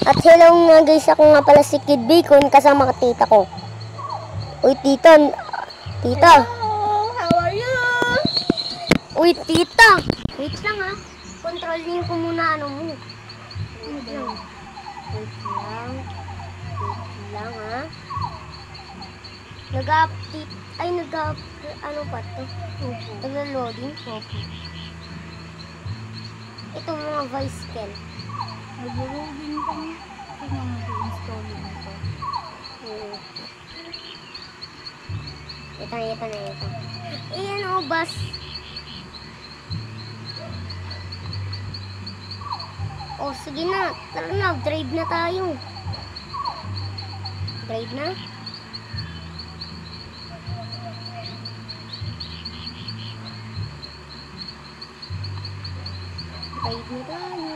At hello nga guys, ako nga pala si Kid Bacon kasama ka tita ko. Uy tita. Tita. Hello, how are you? Uy tita. Wait lang ha. Kontrolin ko muna ano mo. Wait lang. Wait lang ha. Nag-update. Ay ano pa to? Nag-loading. Ito mga voice cam. Nag-loading kami. Tingnan mo i-install ito. Ito. Ayan o, bus. Oh, sige na. Tara na, drive na tayo. Drive na? Drive na tayo.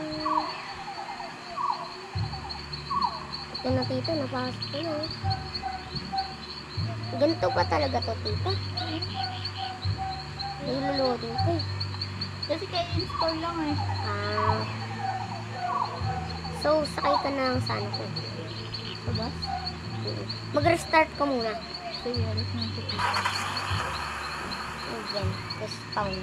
Ito na tita, napasok ko na. Ganito pa talaga to tita. Niloloading ko eh. Kasi kaya install lang eh. So, sakay ka na lang sana ko. Sa bus? Mag-restart ka muna. Sige, alis na si tita. Ayan, respawn.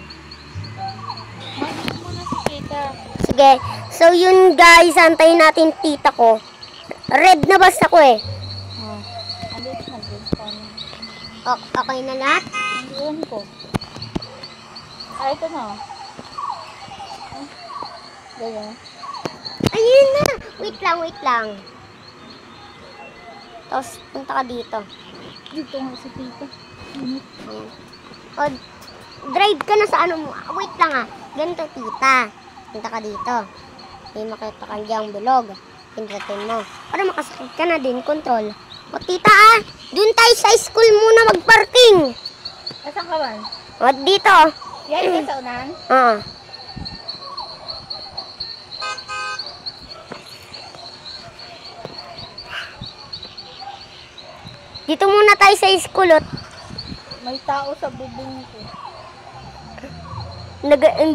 Mag-alis mo na si tita. Sige. So, yun guys, antayin natin tita ko. Red na basta ko eh. Oh, alis na. Install na. Okay na lahat? Iyon ko. Ito na. Ganyan. Ayun na! Wait lang. Tapos, punta ka dito. Dito nga si tita. Ayan. O, drive ka na sa ano mo. Wait lang ah. Ganito, tita. Punta ka dito. May makita ka diyang bilog. Pindutin mo. Para makasakit ka na din. Control. O, tita ah. Doon tayo sa school muna mag-parking. Asan ka man? O, dito. Yan ka sa unahan? Oo. Dito muna tayo sa school. May tao sa bubong ko.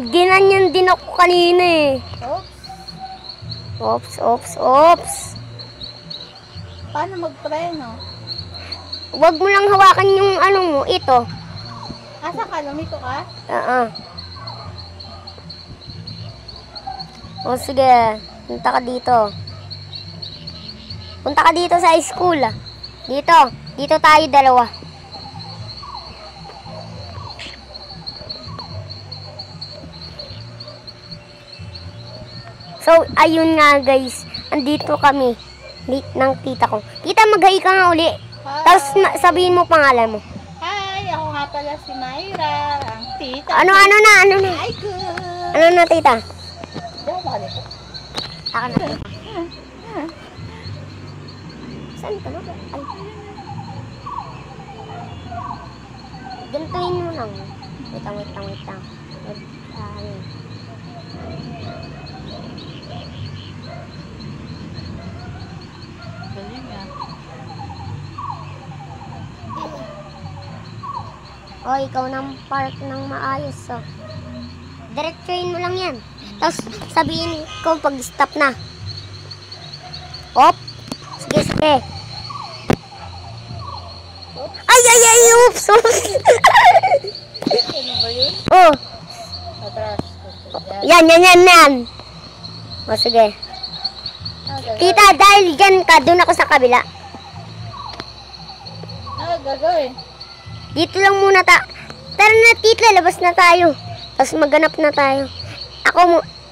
Ginanyan din ako kanina eh. Oops. Paano mag-preno? Huwag mo lang hawakan yung ano mo, ito. Asa ka? Lumiko ka? Oo. O sige, punta ka dito. Punta ka dito sa school. Dito tayo dalawa. So, ayun nga guys. Andito kami. Late ng tita ko. Tita, mag-hi ka nga uli. Tapos sabihin mo pangalan mo. Hi! Ako nga pala si Myra. Ang tita. Ano na? Hi, good! Ano na tita? Diyan ba nito? Ako na tita. Saan ka na? Ay. Gantuin mo lang. Wait lang. Galing nga. O, ikaw nang park ng maayos. So. Diretsuin mo lang yan. Tapos, sabihin ko pag stop na. Op. Sige. Oops. Ano ba yun? Oh. Atras. Yan. O, sige. Tita, dahil dyan ka, doon ako sa kabila. Gagawin. Dito lang muna Tara na, tita, labas na tayo. Tapos maghanap na tayo.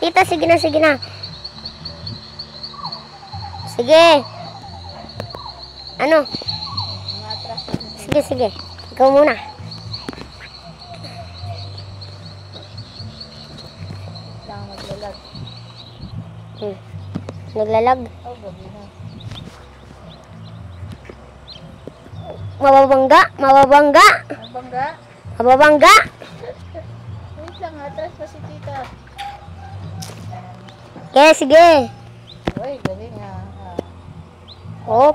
Tita, sige na. Sige. Ano? Sige. Ikaw muna. Lang maglalag. Naglalag. Oh, gabi na. Mababangga. Mabangga? Wait lang, atras pa si tita. Sige. Uy, galing nga. Oh.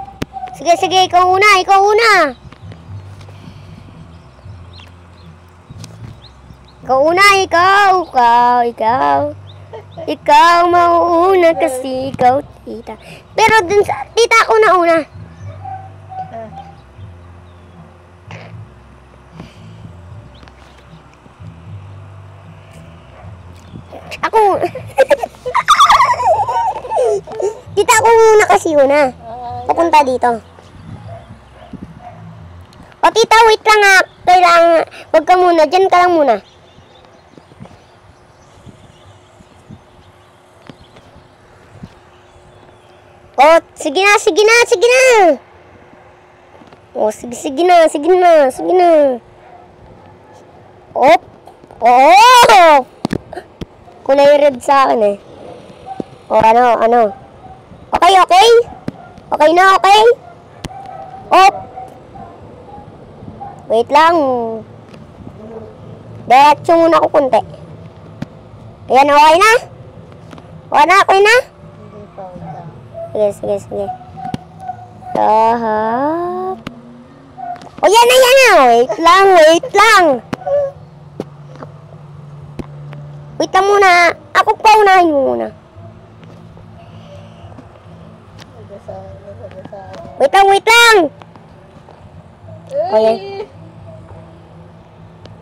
Sige, ikaw una. Ikaw. Ikaw mauuna kasi ikaw, tita. Pero dun sa tita ako nauna. Ako. Tita ako muna kasi una. Papunta dito. O tita, wait lang nga. Kailangan, wag ka muna. Diyan ka lang muna. O, sige na, sige na, sige na. O, sige na, sige na, sige na. Op. Oo. Kulay red sa akin eh. O, ano. Okay, okay? Okay na, okay? Op. Wait lang. Diretso muna ako kunti. Ayan, okay na? Okay na, okay na? Hindi pa, wait lang. Sige. Tahap. O, yan na. Wait lang. Wait lang muna. Ako paunahin mo muna. Wait lang. O, yan.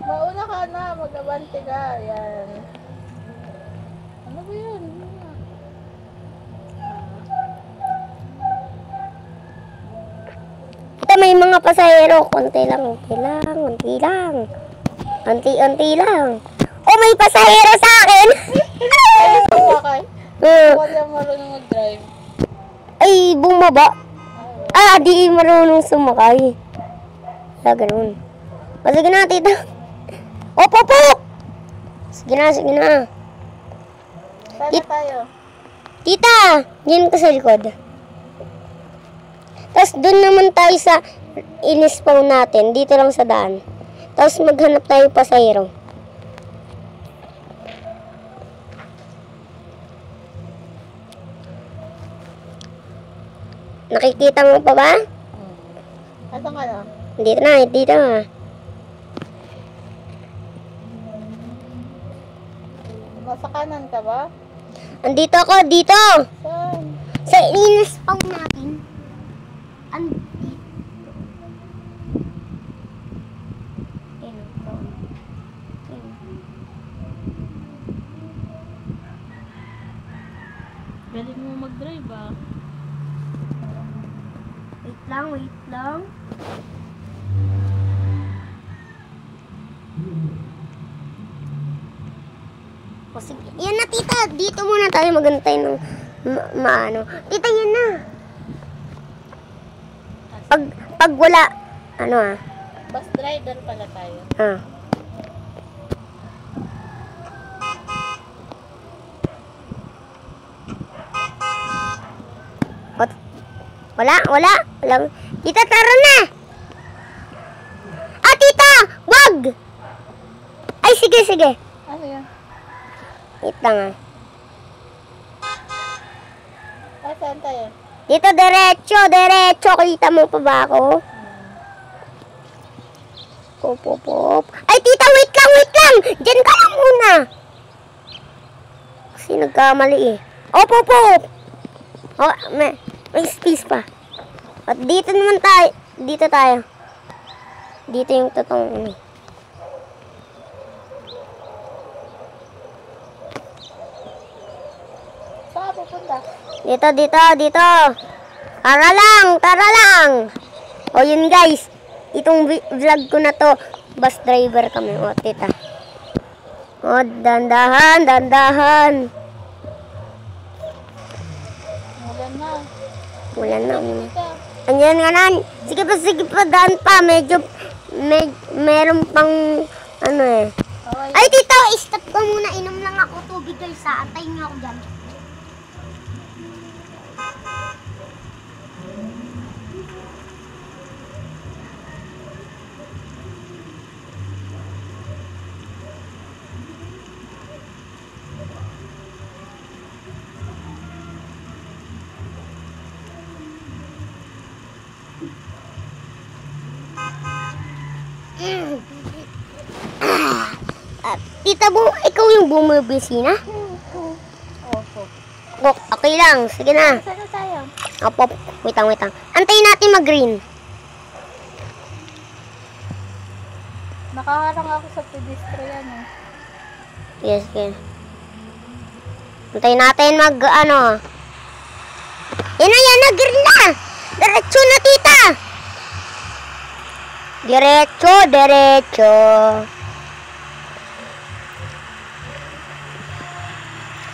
Mauna ka na, mag-abante ka. Yan. Ano ba yun? Ito may mga pasahero. Konti lang. Unti lang. Oh, may pasahero sa akin. Sumakay. Wala marunong mag-drive. Ay, bumaba. Di marunong sumakay. Ganun. O, sige na, tita. Opo. Sige na. Sana tayo. Tita, diyan ka sa likod. Tapos doon naman tayo sa in-spawn natin. Dito lang sa daan. Tapos maghanap tayo pasahero. Nakikita mo pa ba? Asan ka na? Dito na. Nasa kanan ka ba? Andito ako, dito. Saan? Sa in-spawn natin. Andito. Galing mo mag-drive ah. Wait lang. O sige. Yan na, tita. Dito muna tayo magantay ng maano. Tita, yan na. Pag wala, Bus driver pala tayo. Wala. Tita, tara na. Tita, wag. Ay, sige. Ano yan? Wait lang Saan tayo? Dito, diretso. Kita mo pa ba ako? Pop. Ay, tita, wait lang. Diyan ka lang muna. Kasi nagkamali eh. Pop. May space pa. At dito naman tayo. Dito yung totoong Saan pupunta? Dito. Tara lang. O yun guys. Itong vlog ko na to. Bus driver kami. O, tita. O, dandahan. Wala na. Andiyan nga na. Sige pa, daan pa. Medyo, meron pang, Okay. Ay, tita, stop ko muna. Inom lang ako tubig, guys, ha. Antayin niyo ako dyan. Tita, ikaw yung bumibisina? Okay lang. Sige na. Saan na tayo? Opo. Wait lang. Antayin natin mag-green. Nakaharang ako sa pedestrian eh. Yes, okay. Antayin natin mag-ano. Yan na. Green na. Diretso na, tita. Diretso.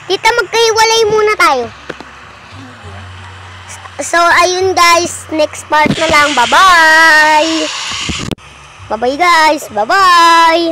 Tita, magkahiwalay muna tayo. So, ayun guys. Next part na lang. Bye-bye. Bye-bye guys. Bye-bye.